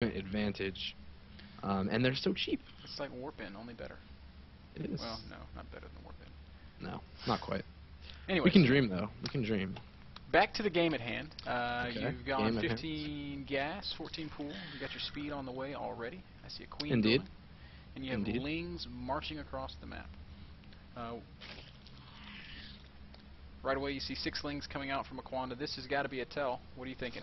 advantage, and they're so cheap. It's like Warpin, only better. It is. Well, no, not better than Warpin. No, not quite. Anyway, we can dream though. We can dream. Back to the game at hand. Okay. You've gone Game 15 gas, 14 pool. You got your speed on the way already. I see a queen Indeed. building. And you have Indeed. lings marching across the map. Right away you see 6 lings coming out from Aquanda. This has got to be a tell. What are you thinking?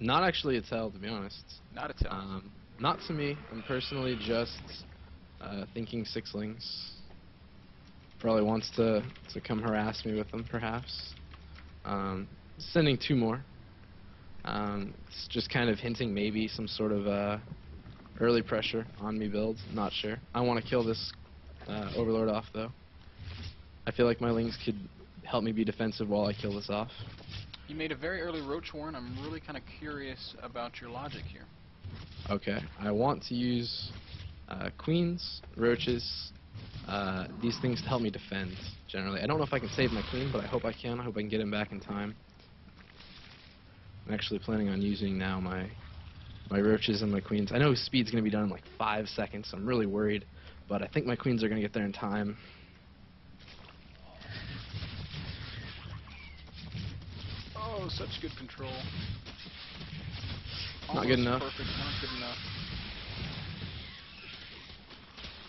Not actually a tell, to be honest. Not a tell. Not to me. I'm personally just thinking 6 lings. Probably wants to come harass me with them, perhaps. Sending 2 more. It's just kind of hinting maybe some sort of early pressure on me build. Not sure. I want to kill this Overlord off, though. I feel like my lings could help me be defensive while I kill this off. You made a very early Roach Warren. I'm really kind of curious about your logic here. Okay. I want to use queens, roaches, these things to help me defend, generally. I don't know if I can save my queen, but I hope I can. I hope I can get him back in time. I'm actually planning on using now my roaches and my queens. I know his speed's going to be done in like 5 seconds, so I'm really worried, but I think my queens are going to get there in time. Oh, such good control. Not good enough. Perfect, not good enough.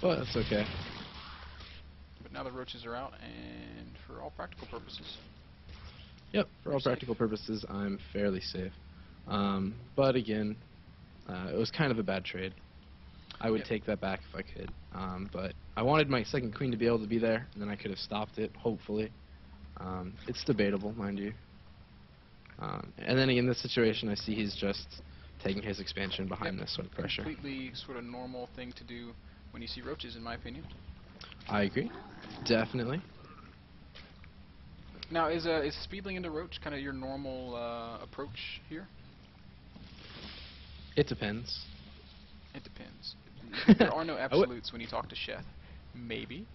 But that's okay. But now the roaches are out, and for all practical purposes. Yep, for all practical purposes, I'm fairly safe. But again, it was kind of a bad trade. I would take that back if I could. But I wanted my second queen to be able to be there, and then I could have stopped it, hopefully. It's debatable, mind you. And then in this situation, I see he's just taking his expansion behind this sort of pressure. Completely sort of normal thing to do when you see roaches, in my opinion. I agree. Definitely. Now, is Speedling into Roach kind of your normal approach here? It depends. It depends. There are no absolutes when you talk to Sheth. Maybe.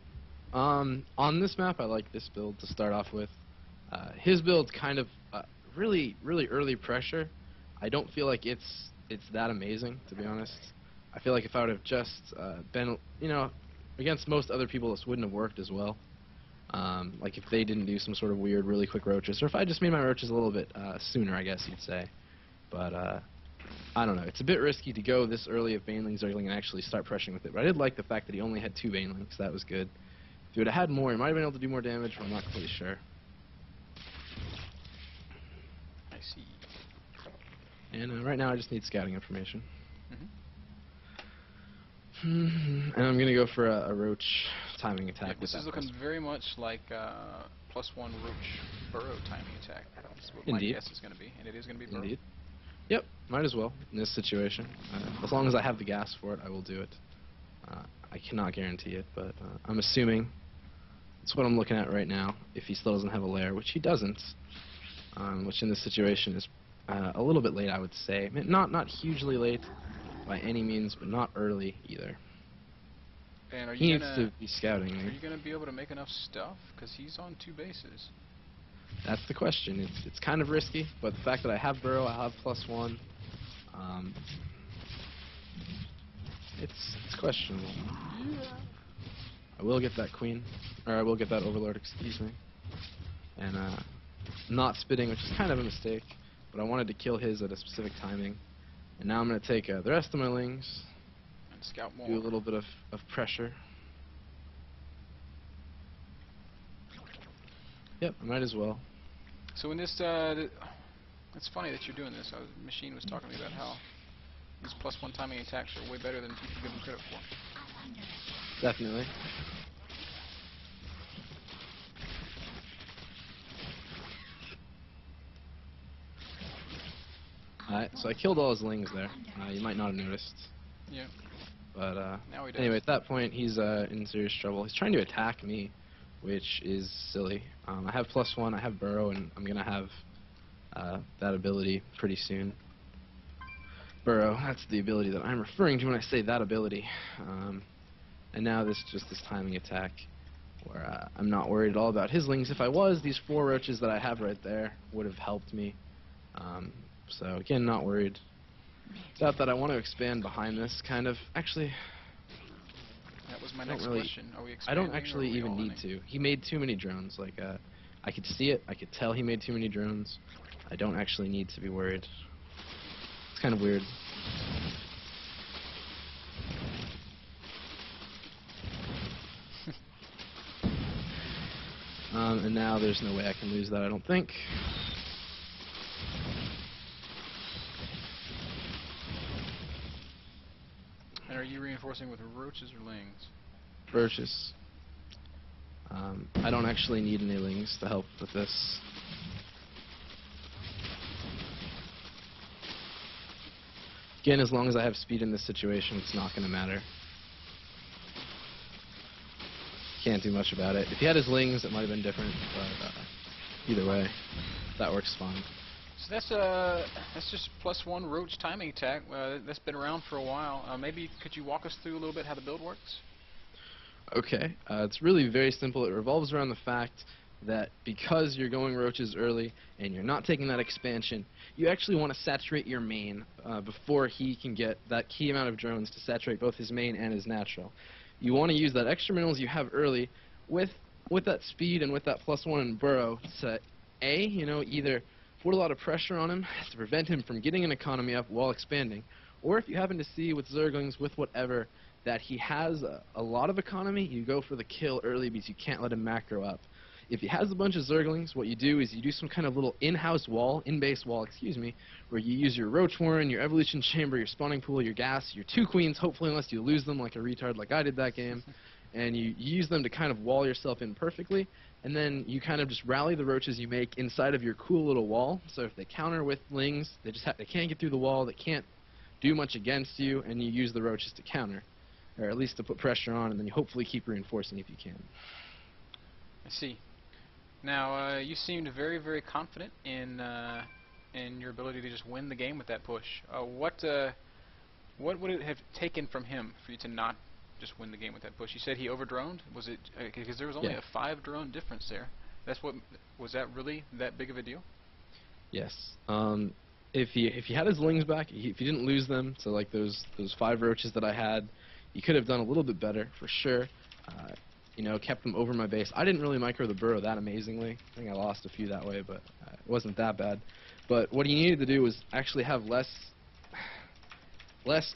On this map, I like this build to start off with. His build's kind of really early pressure. I don't feel like it's that amazing, to be honest. I feel like if I would have just been, against most other people, this wouldn't have worked as well. Like if they didn't do some sort of weird, really quick roaches, or if I just made my roaches a little bit sooner, I guess you'd say. But I don't know. It's a bit risky to go this early if Baneling's Zergling and actually start pressuring with it. But I did like the fact that he only had 2 Banelings. That was good. If he would have had more, he might have been able to do more damage, but I'm not completely sure. I see. And right now I just need scouting information. Mm-hmm. And I'm going to go for a roach timing attack. Yeah, this is looking very much like +1 roach burrow timing attack. That's what my guess is going to be, and it is going to be burrow. Indeed. Yep, might as well in this situation. As long as I have the gas for it, I will do it. I cannot guarantee it, but I'm assuming that's what I'm looking at right now. If he still doesn't have a lair, which he doesn't, which in this situation is a little bit late, I would say. Not hugely late by any means, but not early either. And he needs to be scouting. Are you going to be able to make enough stuff? Because he's on 2 bases. That's the question. It's kind of risky, but the fact that I have burrow, I have +1. It's questionable. Yeah. I will get that queen, or I will get that overlord, excuse me. And not spitting, which is kind of a mistake, but I wanted to kill his at a specific timing. And now I'm going to take the rest of my lings and scout more. Do a little bit of pressure. Yep, I might as well. So in this, it's funny that you're doing this. Machine was talking to me about how these +1 timing attacks are way better than people give them credit for. Definitely. Alright, so I killed all his lings there. You might not have noticed. Yeah. But now he does. Anyway, at that point, he's in serious trouble. He's trying to attack me, which is silly. I have +1, I have burrow, and I'm going to have that ability pretty soon. Burrow, that's the ability that I'm referring to when I say that ability. And now this timing attack, where I'm not worried at all about his lings. If I was, these 4 roaches that I have right there would have helped me. So again, not worried. It's out that I want to expand behind this, kind of. Actually, That was my I don't next really. question. Are we I don't expanding or are actually we even need all-inning? to. He made too many drones. Like, I could see it. I could tell he made too many drones. I don't actually need to be worried. It's kind of weird. And now there's no way I can lose that, I don't think. And are you reinforcing with roaches or lings? Purchase. I don't actually need any lings to help with this. Again, as long as I have speed in this situation, it's not going to matter. Can't do much about it. If he had his lings, it might have been different, but either way, that works fine. So that's just +1 roach timing attack. That's been around for a while. Maybe could you walk us through a little bit how the build works? Okay, it's really very simple. It revolves around the fact that because you're going roaches early and you're not taking that expansion, you actually want to saturate your main before he can get that key amount of drones to saturate both his main and his natural. You want to use that extra minerals you have early with that speed and with that +1 in burrow to either put a lot of pressure on him to prevent him from getting an economy up while expanding, or if you happen to see with Zerglings, with whatever, that he has a lot of economy, you go for the kill early because you can't let him macro up. If he has a bunch of Zerglings, what you do is you do some kind of little in-house wall, in-base wall, excuse me, where you use your Roach Warren, your Evolution Chamber, your Spawning Pool, your Gas, your 2 Queens, hopefully unless you lose them like a retard like I did that game, and you use them to kind of wall yourself in perfectly, and then you kind of just rally the roaches you make inside of your cool little wall. So if they counter with lings, they can't get through the wall, they can't do much against you, and you use the roaches to counter, or at least to put pressure on, and then you hopefully keep reinforcing if you can. I see. Now, you seemed very, very confident in your ability to just win the game with that push. What would it have taken from him for you to not just win the game with that push? You said he overdroned. Was it because there was only Yeah. a 5 drone difference there? Was that really that big of a deal? Yes. If he had his lings back, if he didn't lose them to like those 5 roaches that I had, he could have done a little bit better for sure. Kept them over my base. I didn't really micro the burrow that amazingly. I think I lost a few that way, but it wasn't that bad. But what he needed to do was actually have less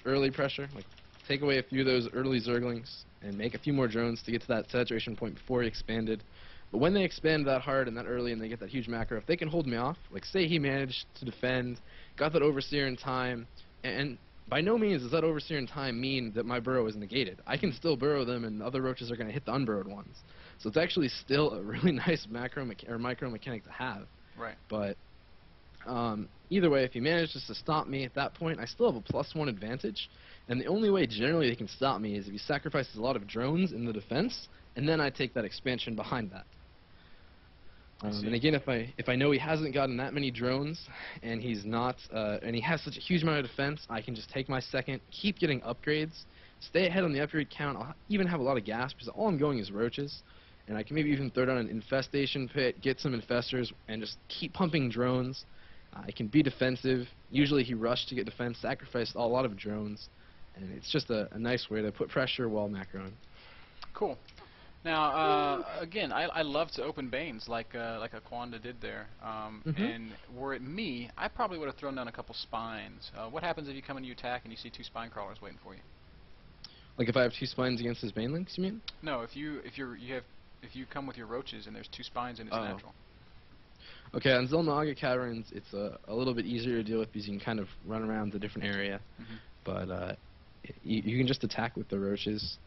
early pressure, like take away a few of those early Zerglings and make a few more drones to get to that saturation point before he expanded. But when they expand that hard and that early and they get that huge macro, if they can hold me off, like say he managed to defend, got that Overseer in time, and by no means does that Overseer in time mean that my burrow is negated. I can still burrow them and other roaches are going to hit the unburrowed ones. So it's actually still a really nice micro mechanic to have. Right. But either way, if he manages to stop me at that point, I still have a +1 advantage. And the only way generally they can stop me is if he sacrifices a lot of drones in the defense, and then I take that expansion behind that. And again, if I know he hasn't gotten that many drones, and he's not, and he has such a huge amount of defense, I can just take my second, keep getting upgrades, stay ahead on the upgrade count. I'll even have a lot of gas because all I'm going is roaches, and I can maybe even throw down an infestation pit, get some infestors, and just keep pumping drones. I can be defensive. Usually he rushed to get defense, sacrificed a lot of drones, and it's just a nice way to put pressure while macroing. Cool. Now, again, I love to open Banes like Aquanda did there. And were it me, I probably would have thrown down a couple spines. What happens if you come and you attack and you see 2 spine crawlers waiting for you? Like if I have 2 spines against his banelings, you mean? No, if you come with your roaches and there's 2 spines in its natural. Okay, on Zelnaga Caverns, it's a little bit easier to deal with because you can kind of run around the different area. But you can just attack with the roaches.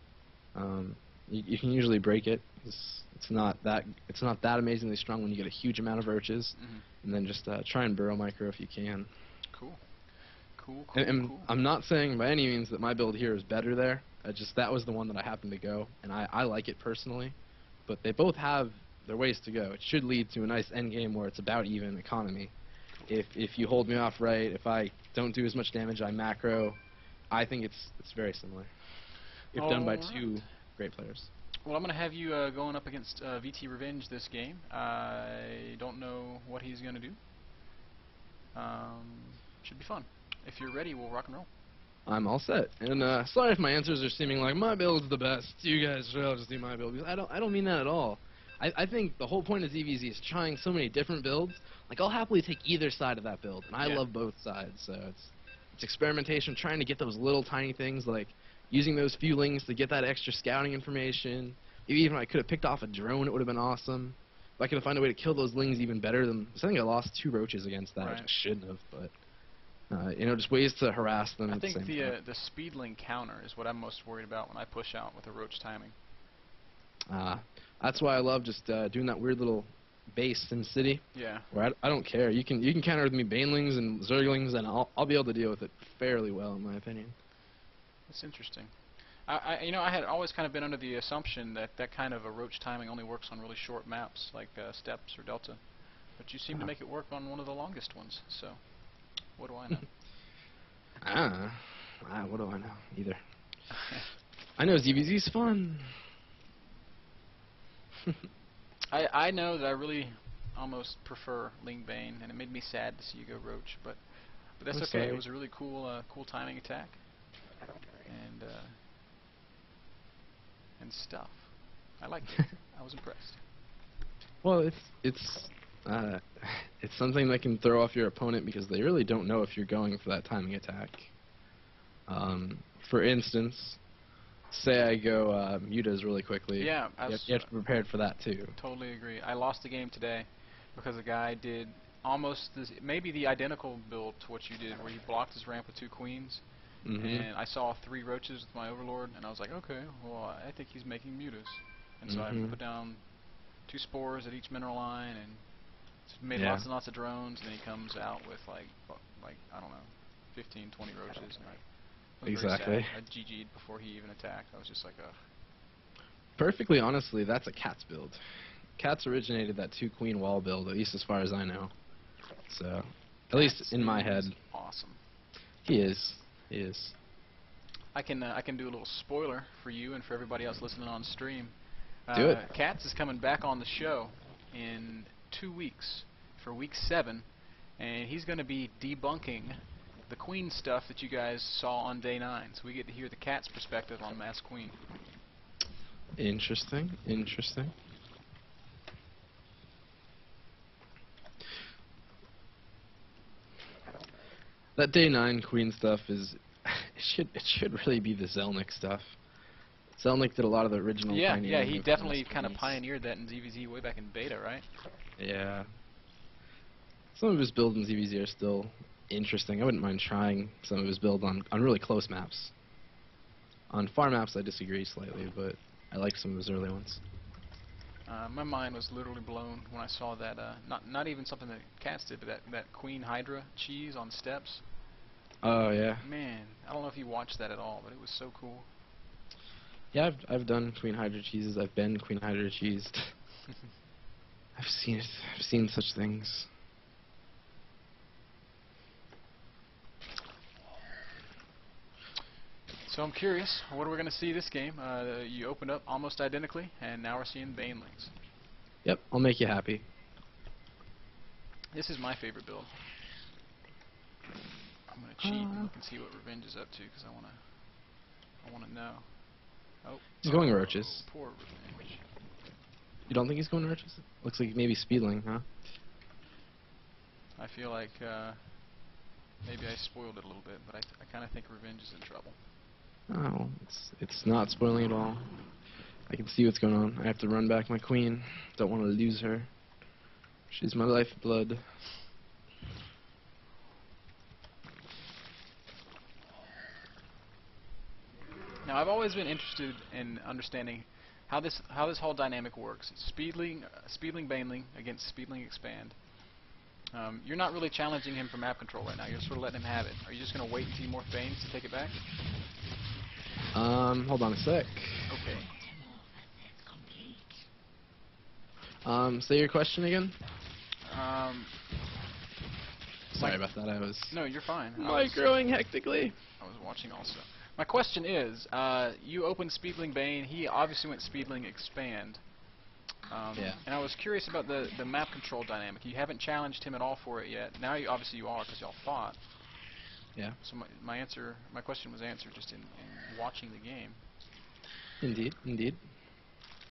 You can usually break it. It's not that amazingly strong when you get a huge amount of roaches, and then just try and burrow micro if you can. Cool. And I'm not saying by any means that my build here is better there. That was the one that I happened to go, and I like it personally. But they both have their ways to go. It should lead to a nice end game where it's about even economy. If you hold me off right, if I don't do as much damage, I macro. I think it's very similar. If done by 2 great players. Well, I'm going to have you going up against VT Revenge this game. I don't know what he's going to do. Should be fun. if you're ready, we'll rock and roll. I'm all set. And sorry if my answers are seeming like my build's the best. You guys should all just do my build. Because I don't mean that at all. I think the whole point of ZvZ is trying so many different builds. Like, I'll happily take either side of that build, and I love both sides. So it's experimentation, trying to get those little tiny things, like using those few lings to get that extra scouting information. Even if I could have picked off a drone, it would have been awesome. If I could have found a way to kill those lings even better than... I think I lost 2 roaches against that, which I shouldn't have, but... you know, just ways to harass them. I think at the same time. the speedling counter is what I'm most worried about when I push out with a roach timing. That's why I love just doing that weird little base in the city. Yeah. Where I don't care. You can counter with me banelings and zerglings, and I'll be able to deal with it fairly well, in my opinion. That's interesting. You know, I had always kind of been under the assumption that that kind of a roach timing only works on really short maps, like Steppes or Delta. But you seem to make it work on one of the longest ones, so what do I know? What do I know? Either. I know ZvZ's fun. I know that I really almost prefer Ling Bane, and it made me sad to see you go Roach, but that's okay. Sorry. It was a really cool timing attack, and stuff. I liked it. I was impressed. Well, it's something that can throw off your opponent because they really don't know if you're going for that timing attack. For instance, say I go mutas really quickly. Yeah, you have to be prepared for that too. Totally agree. I lost the game today because a guy did almost maybe the identical build to what you did, where you blocked his ramp with 2 queens, and I saw 3 roaches with my overlord, and I was like, okay, well, I think he's making mutas, and so I put down 2 spores at each mineral line and made lots and lots of drones, and then he comes out with like I don't know, 15, 20 roaches, and I was very sad. I GG'd before he even attacked. I was just like, ugh. Perfectly honestly, that's a Cats build. Cats originated that 2 queen wall build, at least as far as I know. So, at least in my head. Awesome. He is. He is. I can do a little spoiler for you and for everybody else listening on stream. Do it. Cats is coming back on the show in 2 weeks for week 7, and he's going to be debunking the queen stuff that you guys saw on day 9. So we get to hear the Cat's perspective on Mass Queen. Interesting. Interesting. That day 9 queen stuff is it should really be the Zelnick stuff. Zelnick did a lot of the original pioneering. Yeah, he definitely kind of pioneered that in ZvZ way back in beta, right? Yeah. Some of his builds in ZvZ are still interesting. I wouldn't mind trying some of his builds on really close maps. On far maps I disagree slightly, but I like some of his early ones. My mind was literally blown when I saw that, not even something that Cats did, but that Queen Hydra cheese on Steppes. Oh, yeah. Man, I don't know if you watched that at all, but it was so cool. Yeah, I've done Queen Hydra cheeses. I've been Queen Hydra cheesed. I've seen it. I've seen such things. So I'm curious, what are we going to see this game? You opened up almost identically, and now we're seeing Banelings. Yep, I'll make you happy. This is my favorite build. I'm going to cheat and look and see what Revenge is up to, because I want to know. Oh, he's going roaches. Poor Revenge. You don't think he's going roaches? Looks like maybe Speedling, huh? I feel like maybe I spoiled it a little bit, but I kind of think Revenge is in trouble. Oh, it's not spoiling at all. I can see what's going on. I have to run back my queen. Don't want to lose her. She's my lifeblood. Now, I've always been interested in understanding how this whole dynamic works. Speedling Baneling against Speedling Expand. You're not really challenging him for map control right now. You're sort of letting him have it. Are you just going to wait until you morph Banes to take it back? Hold on a sec. Okay. Say your question again? Sorry Like, about that, I was... No, you're fine. Microing hectically. I was watching also. My question is, you opened Speedling Bane, he obviously went Speedling Expand. Yeah. And I was curious about the map control dynamic. You haven't challenged him at all for it yet. Now, obviously you are, because y'all fought. Yeah. So my question was answered just in watching the game. Indeed. Indeed.